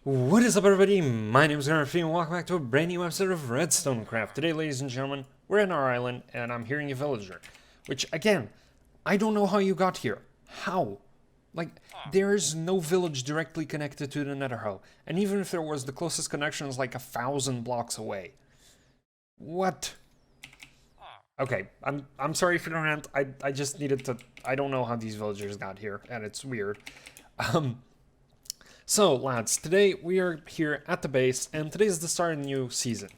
What is up, everybody? My name is Gareth and welcome back to a brand new episode of RedstoneCraft. Today, ladies and gentlemen, we're in our island and I'm hearing a villager. Which, again, I don't know how you got here. How? Like, there's no village directly connected to the Nether Hole. And even if there was, the closest connection is like 1,000 blocks away. What? Okay, I'm sorry for the rant. I just needed to... I don't know how these villagers got here, and it's weird. So, lads, today we are here at the base, and today is the start of a new season.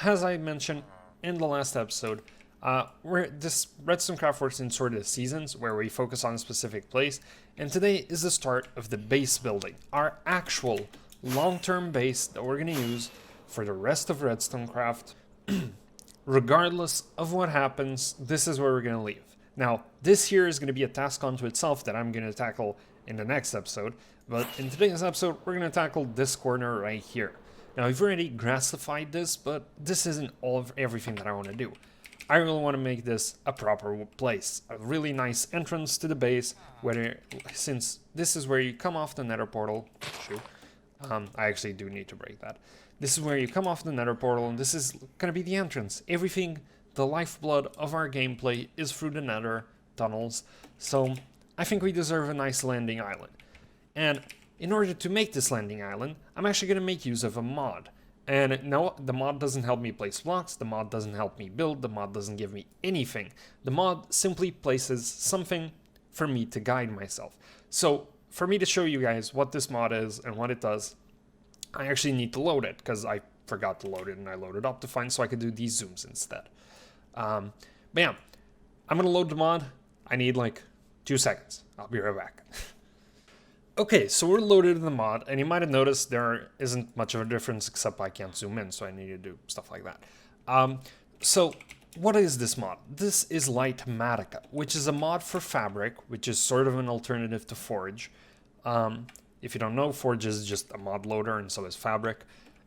As I mentioned in the last episode, this RedstoneCraft works in sort of seasons, where we focus on a specific place, and today is the start of the base building, our actual long-term base that we're going to use for the rest of RedstoneCraft. Regardless of what happens, this is where we're going to leave. Now, this here is going to be a task unto itself that I'm going to tackle in the next episode, but in today's episode, we're going to tackle this corner right here. Now, I've already grassified this, but this isn't all of everything that I want to do. I really want to make this a proper place, a really nice entrance to the base, since this is where you come off the nether portal. Shoot. I actually do need to break that. This is where you come off the nether portal, and this is going to be the entrance. Everything, the lifeblood of our gameplay, is through the nether tunnels, so I think we deserve a nice landing island. And in order to make this landing island, I'm actually going to make use of a mod. And no, the mod doesn't help me place blocks, the mod doesn't help me build, the mod doesn't give me anything. The mod simply places something for me to guide myself. So, for me to show you guys what this mod is and what it does, I actually need to load it, because I forgot to load it and I loaded up to find so I could do these zooms instead. But yeah, I'm going to load the mod. I need like 2 seconds. I'll be right back. Okay, so we're loaded in the mod, and you might have noticed there isn't much of a difference except I can't zoom in, so I need to do stuff like that. So, what is this mod? This is Lightmatica, which is a mod for Fabric, which is sort of an alternative to Forge. If you don't know, Forge is just a mod loader, and so is Fabric.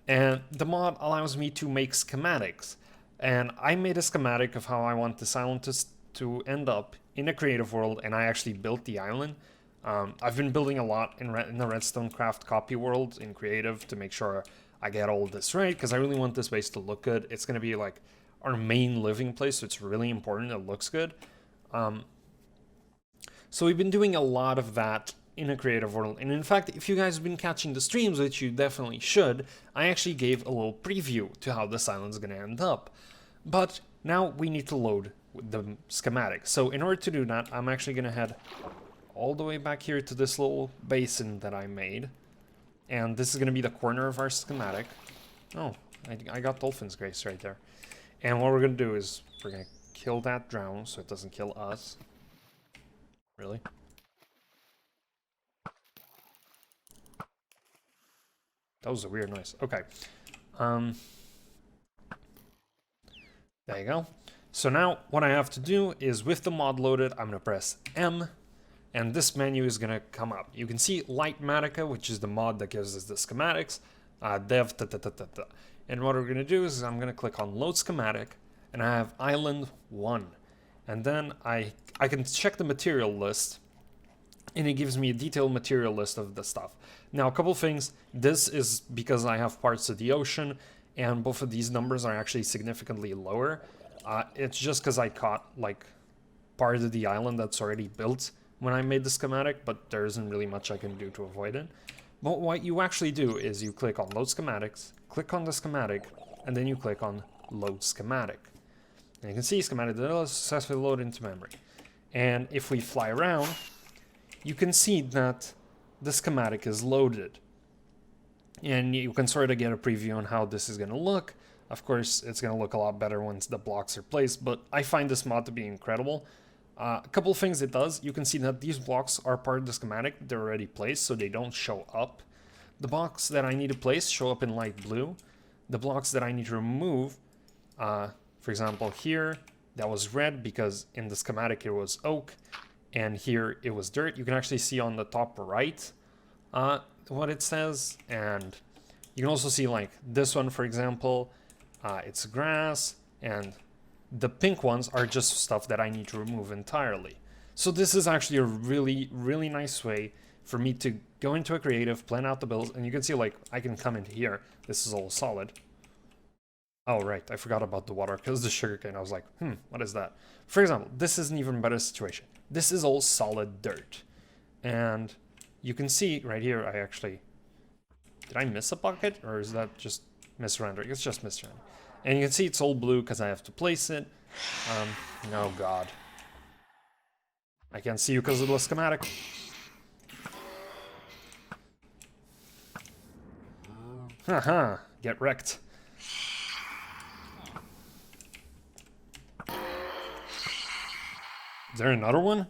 And the mod allows me to make schematics. And I made a schematic of how I want this island to end up in a creative world, and I actually built the island. I've been building a lot in the RedstoneCraft copy world in creative to make sure I get all this right, because I really want this base to look good. It's going to be like our main living place, so it's really important it looks good. So we've been doing a lot of that in a creative world, and in fact, if you guys have been catching the streams, which you definitely should, I actually gave a little preview to how this island's going to end up. But now we need to load the schematic. So in order to do that, I'm actually going to head all the way back here to this little basin that I made. And this is going to be the corner of our schematic. Oh, I got Dolphin's Grace right there. And what we're going to do is we're going to kill that drown so it doesn't kill us. Really? That was a weird noise. Okay. There you go. So now what I have to do is, with the mod loaded, I'm going to press M. And this menu is going to come up. You can see Lightmatica, which is the mod that gives us the schematics, dev, And what we're going to do is I'm going to click on load schematic, and I have island 1. And then I can check the material list, and it gives me a detailed material list of the stuff. Now, a couple things. This is because I have parts of the ocean, and both of these numbers are actually significantly lower. It's just because I caught like part of the island that's already built when I made the schematic, but there isn't really much I can do to avoid it. But what you actually do is you click on Load Schematics, click on the schematic, and then you click on Load Schematic. And you can see schematic that successfully load into memory. And if we fly around, you can see that the schematic is loaded. And you can sort of get a preview on how this is going to look. Of course, it's going to look a lot better once the blocks are placed, but I find this mod to be incredible. A couple of things it does. You can see that these blocks are part of the schematic. They're already placed, so they don't show up. The blocks that I need to place show up in light blue. The blocks that I need to remove, for example, here, that was red because in the schematic it was oak, and here it was dirt. You can actually see on the top right what it says, and you can also see like this one, for example, it's grass, and the pink ones are just stuff that I need to remove entirely. So this is actually a really, really nice way for me to go into a creative, plan out the builds, and you can see like I can come into here. This is all solid. Oh, right, I forgot about the water because the sugarcane. I was like, what is that? For example, this is an even better situation. This is all solid dirt. And you can see right here, I actually... Did I miss a bucket? Or is that just misrendering? It's just misrendering. And you can see it's all blue because I have to place it. Oh god. I can't see you because of the schematic. Haha, get wrecked. Is there another one?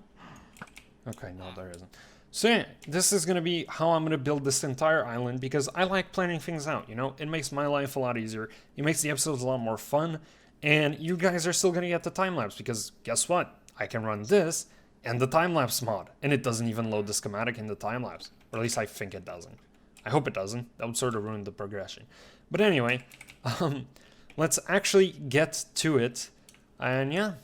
Okay, no, there isn't. So yeah, this is gonna be how I'm gonna build this entire island because I like planning things out, you know? It makes my life a lot easier. It makes the episodes a lot more fun. And you guys are still gonna get the time-lapse because guess what? I can run this and the time-lapse mod. And it doesn't even load the schematic in the time-lapse. Or at least I think it doesn't. I hope it doesn't. That would sort of ruin the progression. But anyway, let's actually get to it. And yeah.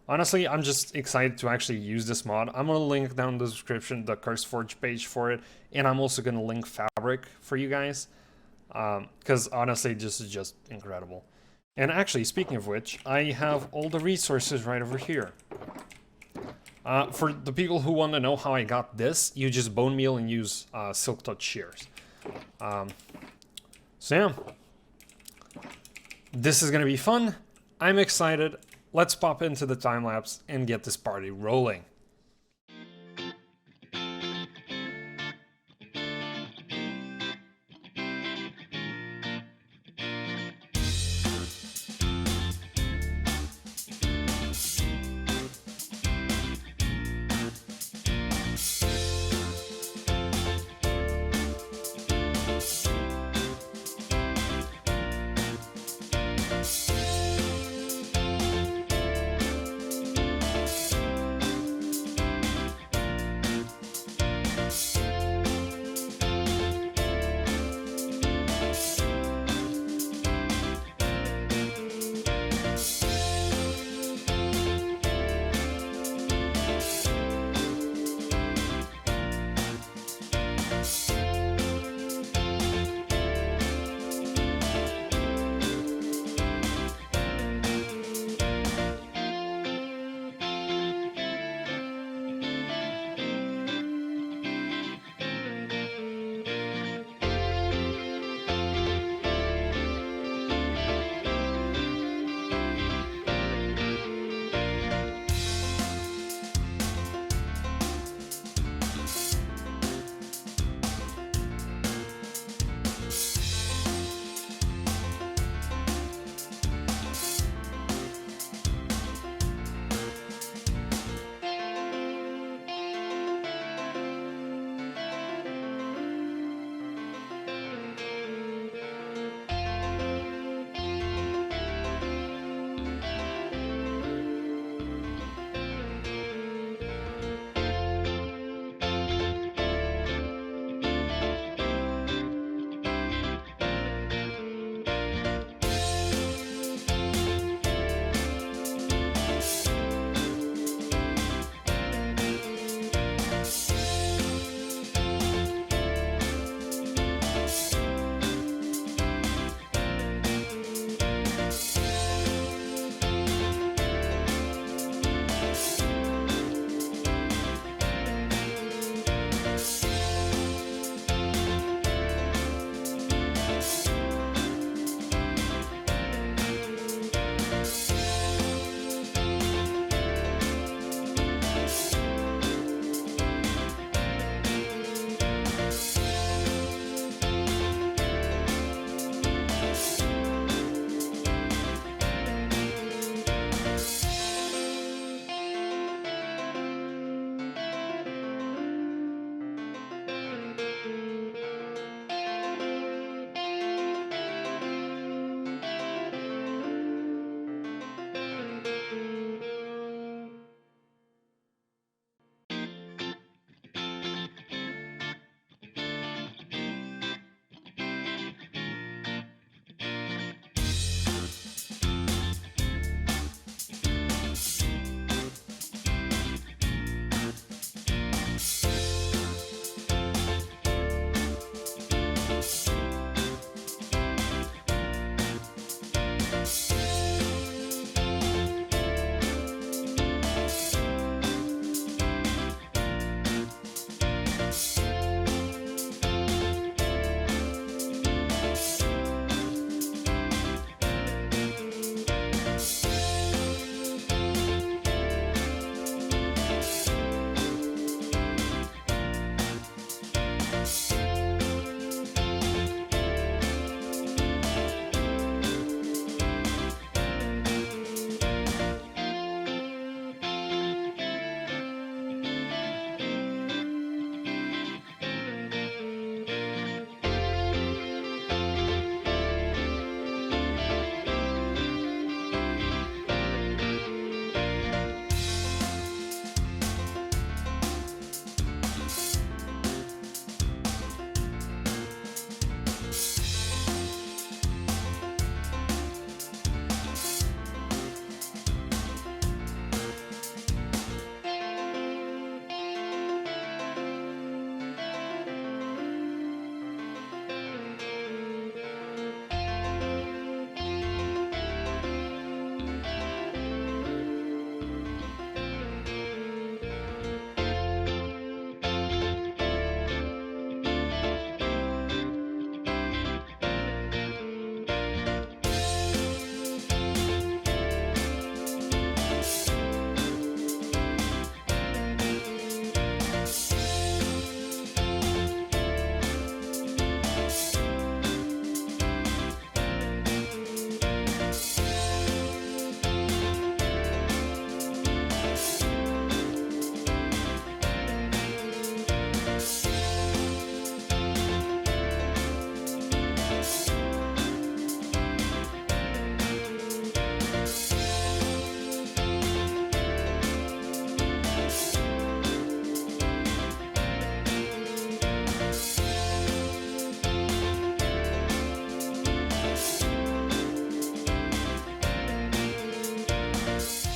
Honestly, I'm just excited to actually use this mod. I'm going to link down in the description the CurseForge page for it. And I'm also going to link Fabric for you guys. Because honestly, this is just incredible. And actually, speaking of which, I have all the resources right over here. For the people who want to know how I got this, you just bone meal and use silk touch shears. So yeah. This is going to be fun. I'm excited. Let's pop into the time-lapse and get this party rolling.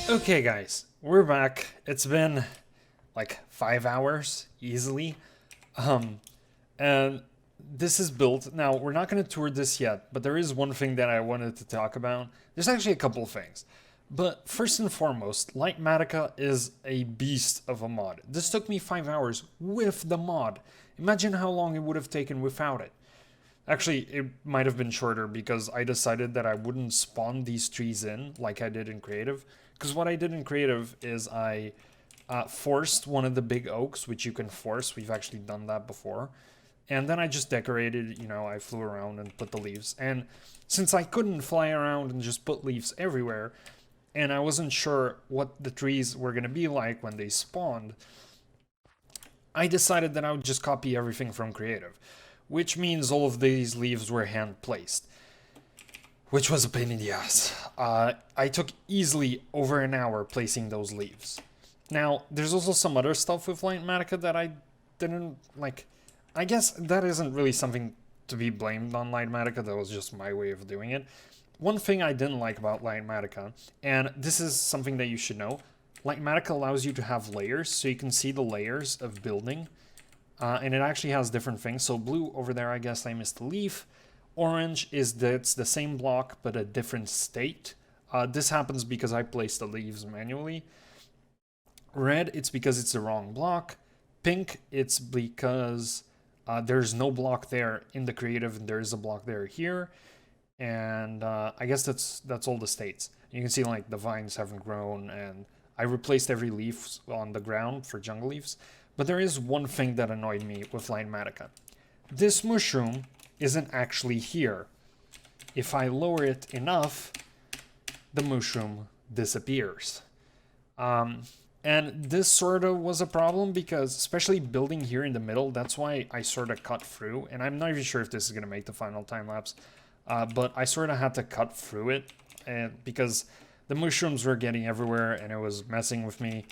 Okay guys, we're back. It's been like 5 hours easily. And this is built. Now, we're not going to tour this yet, but there is one thing that I wanted to talk about. There's actually a couple of things. But first and foremost, Lightmatica is a beast of a mod. This took me 5 hours with the mod. Imagine how long it would have taken without it. Actually, it might have been shorter because I decided that I wouldn't spawn these trees in like I did in Creative. Because what I did in Creative is I forced one of the big oaks, which you can force. We've actually done that before. And then I just decorated, you know, I flew around and put the leaves. And since I couldn't fly around and just put leaves everywhere, and I wasn't sure what the trees were going to be like when they spawned, I decided that I would just copy everything from Creative, which means all of these leaves were hand placed, which was a pain in the ass. I took easily over an hour placing those leaves. Now, there's also some other stuff with Lightmatica that I didn't like. I guess that isn't really something to be blamed on Lightmatica, that was just my way of doing it. One thing I didn't like about Lightmatica, and this is something that you should know, Lightmatica allows you to have layers, so you can see the layers of building, and it actually has different things. So blue over there, I guess I missed a leaf. Orange is that it's the same block, but a different state. This happens because I placed the leaves manually. Red, it's because it's the wrong block. Pink, it's because there's no block there in the creative, and there is a block there here. And I guess that's all the states. You can see like the vines haven't grown, and I replaced every leaf on the ground for jungle leaves. But there is one thing that annoyed me with Lightmatica. This mushroom isn't actually here. If I lower it enough, the mushroom disappears. And this sort of was a problem because, especially building here in the middle, that's why I sort of cut through. And I'm not even sure if this is going to make the final time lapse, but I sort of had to cut through it because the mushrooms were getting everywhere and it was messing with me.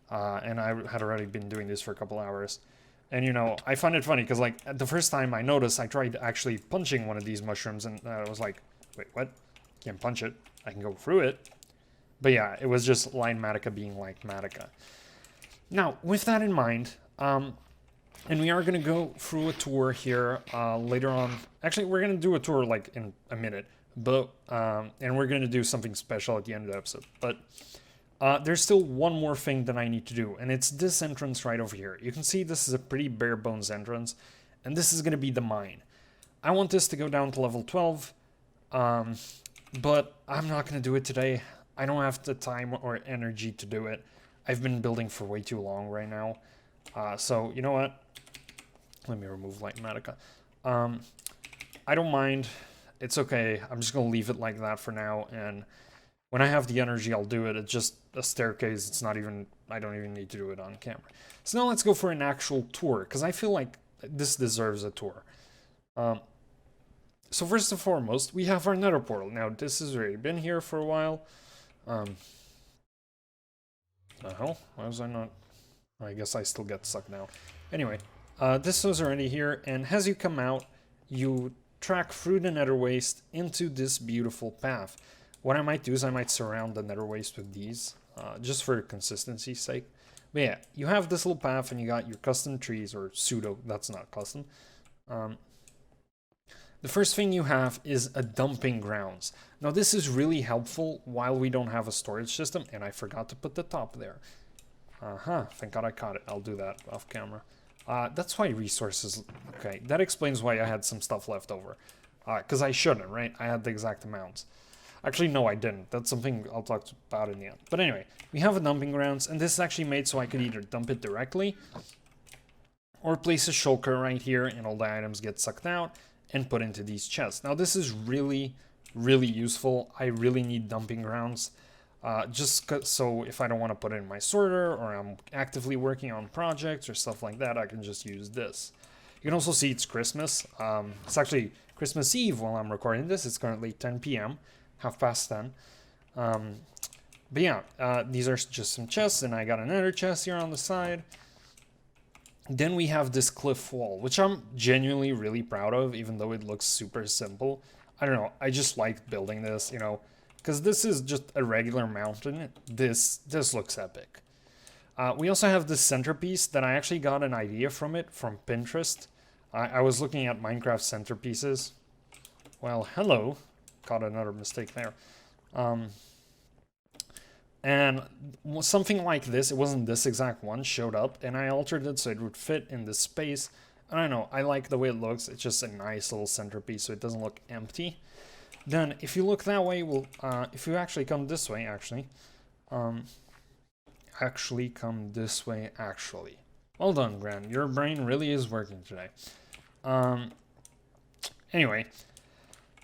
And I had already been doing this for a couple hours. And, you know, I find it funny because, like, the first time I noticed, I tried actually punching one of these mushrooms and I was like, wait, what? Can't punch it. I can go through it. But yeah, it was just Lightmatica being Lightmatica. Now, with that in mind, and we are going to go through a tour here later on. Actually, we're going to do a tour like in a minute, but and we're going to do something special at the end of the episode. But there's still one more thing that I need to do, and it's this entrance right over here. You can see this is a pretty bare bones entrance, and this is going to be the mine. I want this to go down to level 12, but I'm not going to do it today. I don't have the time or energy to do it. I've been building for way too long right now. So, you know what? Let me remove Lightmatica. I don't mind. It's okay. I'm just going to leave it like that for now. And when I have the energy, I'll do it. It's just a staircase. It's not even... I don't even need to do it on camera. So now let's go for an actual tour, because I feel like this deserves a tour. So first and foremost, we have our nether portal. Now, this has already been here for a while. The hell? Why was I not... I guess I still get stuck now. Anyway, this was already here, and as you come out, you track through the nether waste into this beautiful path. What I might do is I might surround the nether waste with these, just for consistency's sake. But yeah, you have this little path, and you got your custom trees, or pseudo, that's not custom. The first thing you have is a dumping grounds. Now this is really helpful while we don't have a storage system, and I forgot to put the top there. Thank God I caught it. I'll do that off camera. That's why resources... Okay, that explains why I had some stuff left over. Because I shouldn't, right? I had the exact amounts. Actually, no, I didn't. That's something I'll talk about in the end. But anyway, we have a dumping grounds, and this is actually made so I could either dump it directly, or place a shulker right here, and all the items get sucked out and put into these chests. Now this is really, really useful. I really need dumping grounds. So if I don't want to put it in my sorter, or I'm actively working on projects or stuff like that, I can just use this. You can also see it's Christmas. It's actually Christmas Eve while I'm recording this. It's currently 10 p.m., 10:30. But yeah, these are just some chests, and I got another chest here on the side. Then we have this cliff wall, which I'm genuinely really proud of, even though it looks super simple. I don't know, I just like building this, you know, because this is just a regular mountain. This looks epic. We also have this centerpiece that I actually got an idea from it from Pinterest. I was looking at Minecraft centerpieces. Well, hello. Got another mistake there. And something like this, it wasn't this exact one, showed up, and I altered it so it would fit in this space. I don't know, I like the way it looks. It's just a nice little centerpiece, so it doesn't look empty. Then, if you look that way, if you actually come this way, come this way, Well done, Gran. Your brain really is working today. Anyway,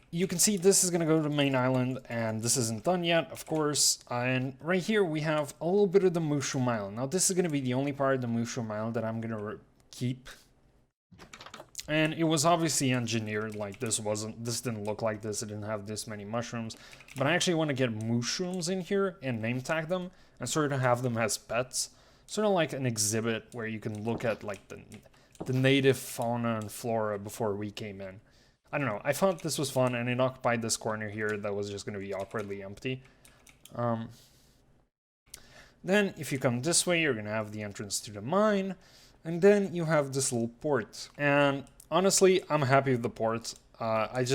you can see this is going to go to the main island, and this isn't done yet, of course. And right here, we have a little bit of the Mushroom Island. Now, this is going to be the only part of the Mushroom Island that I'm going to keep. And it was obviously engineered, like this didn't look like this, it didn't have this many mushrooms. But I actually want to get mushrooms in here and name tag them, and sort of have them as pets. Sort of like an exhibit where you can look at like the native fauna and flora before we came in. I don't know, I thought this was fun, and it occupied this corner here that was just going to be awkwardly empty. Then, if you come this way, you're going to have the entrance to the mine. And then you have this little port. And honestly, I'm happy with the port. I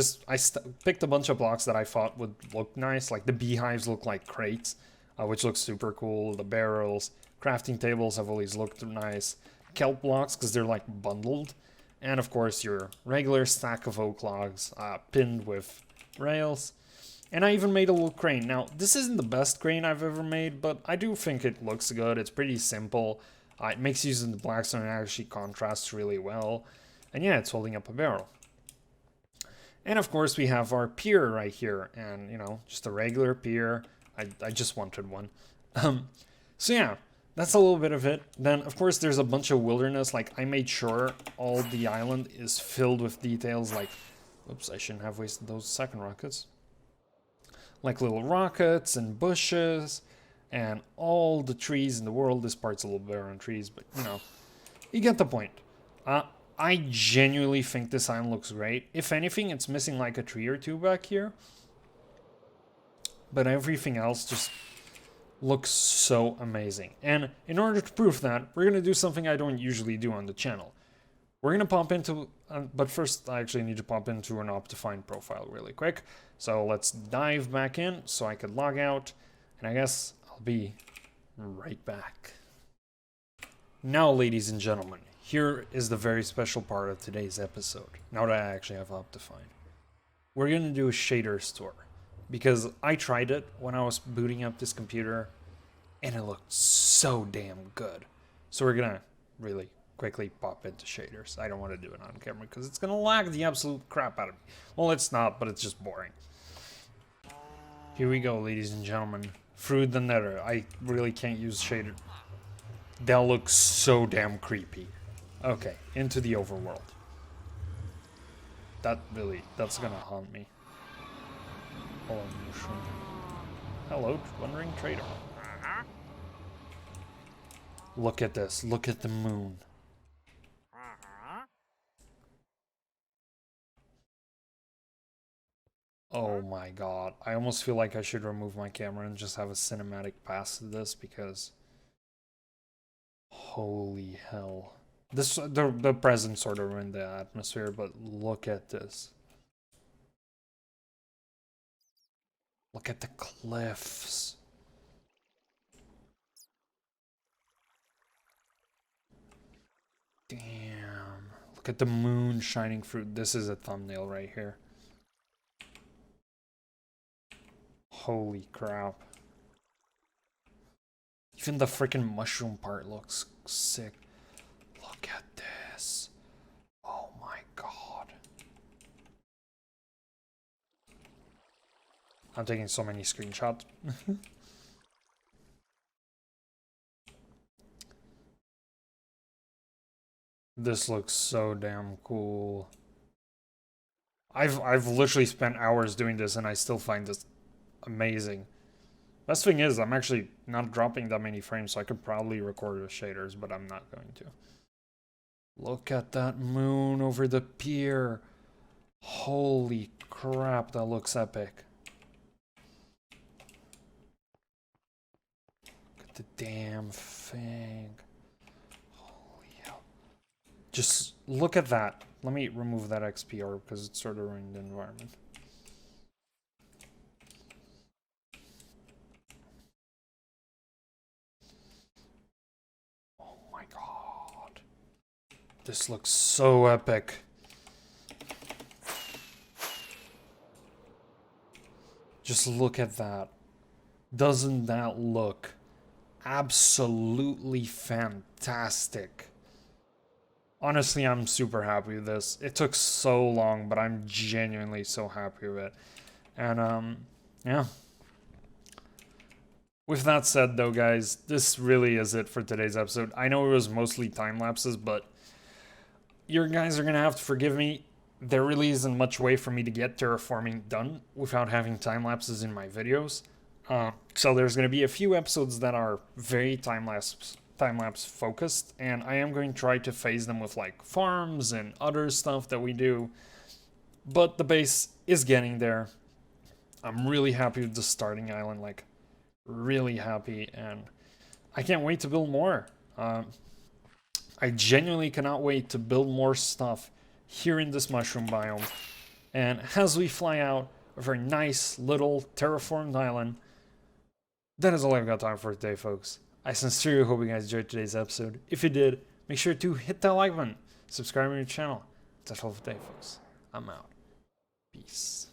picked a bunch of blocks that I thought would look nice. Like the beehives look like crates, which looks super cool. The barrels, crafting tables have always looked nice. Kelp blocks, because they're like bundled. And of course, your regular stack of oak logs pinned with rails. And I even made a little crane. Now, this isn't the best crane I've ever made, but I do think it looks good. It's pretty simple. It makes using the blackstone and actually contrasts really well. And yeah, it's holding up a barrel. And of course, we have our pier right here. And, you know, just a regular pier. I just wanted one. So yeah, that's a little bit of it. Then, of course, there's a bunch of wilderness. Like, I made sure all the island is filled with details. Like, oops, I shouldn't have wasted those second rockets. Like little rockets and bushes. And all the trees in the world. This part's a little bare on trees, but you know, you get the point. I genuinely think this island looks great. If anything, it's missing like a tree or two back here. But everything else just looks so amazing. And in order to prove that, we're going to do something I don't usually do on the channel. We're going to pop into, but first I actually need to pop into an Optifine profile really quick. So let's dive back in so I could log out. And I guess I'll be right back. Now, ladies and gentlemen, here is the very special part of today's episode. Now that I actually have Optifine. We're going to do a shader store. Because I tried it when I was booting up this computer. And it looked so damn good. So we're going to really quickly pop into shaders. I don't want to do it on camera because it's going to lag the absolute crap out of me. Well, it's not, but it's just boring. Here we go, ladies and gentlemen. Through the nether. I really can't use shader. That looks so damn creepy. Okay, into the overworld. That's gonna haunt me. Hello, mushroom. Hello, wandering trader. Look at this. Look at the moon. Oh my god. I almost feel like I should remove my camera and just have a cinematic pass to this because... Holy hell. The present sort of ruined the atmosphere, but look at this. Look at the cliffs. Damn. Look at the moon shining through. This is a thumbnail right here. Holy crap. Even the freaking mushroom part looks sick. Look at this. Oh my god. I'm taking so many screenshots. This looks so damn cool. I've literally spent hours doing this and I still find this amazing. Best thing is, I'm actually not dropping that many frames, so I could probably record with shaders, but I'm not going to. Look at that moon over the pier. Holy crap, that looks epic. the damn thing. Holy hell. Just look at that. Let me remove that XP orb because it's sort of ruining the environment. Oh my god. This looks so epic. Just look at that. Doesn't that look absolutely fantastic? Honestly, I'm super happy with this. It took so long, but I'm genuinely so happy with it. And, yeah. With that said, though, guys, this really is it for today's episode. I know it was mostly time lapses, but you guys are going to have to forgive me. There really isn't much way for me to get terraforming done without having time lapses in my videos. So there's going to be a few episodes that are very time-lapse focused, and I am going to try to phase them with like farms and other stuff that we do. But the base is getting there. I'm really happy with the starting island, like really happy, and I can't wait to build more. I genuinely cannot wait to build more stuff here in this mushroom biome. And as we fly out of our nice little terraformed island, that is all I've got time for today, folks. I sincerely hope you guys enjoyed today's episode. If you did, make sure to hit that like button, subscribe to your channel. That's all for today, folks. I'm out. Peace.